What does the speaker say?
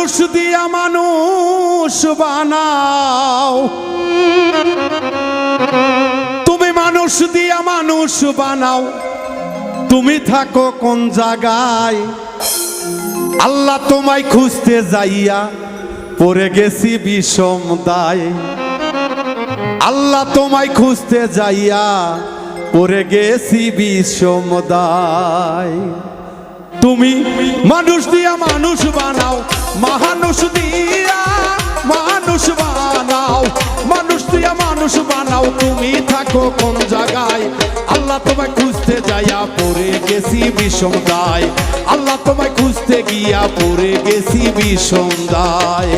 মানুষ দিয়া মানুষ বানাও, তুমি মানুষ দিয়া মানুষ বানাও, তুমি থাকো কোন জায়গায়? আল্লাহ তোমায় খুঁজতে যাইয়া পড়ে গেছি বিষম দায়। আল্লাহ তোমায় খুঁজতে যাইয়া পড়ে গেছি বিষম দায়। তুমি মানুষ দিয়া মানুষ বানাও, মানুষ দিয়া মানুষ বানাও, মানুষ দিয়া মানুষ বানাও, তুমি থাকো কোন জায়গায়? আল্লাহ তোমায় খুঁজতে যাইয়া পড়ে গেছি বিষম দায়। আল্লাহ তোমায় খুঁজতে গিয়া পড়ে গেছি বিষম দায়।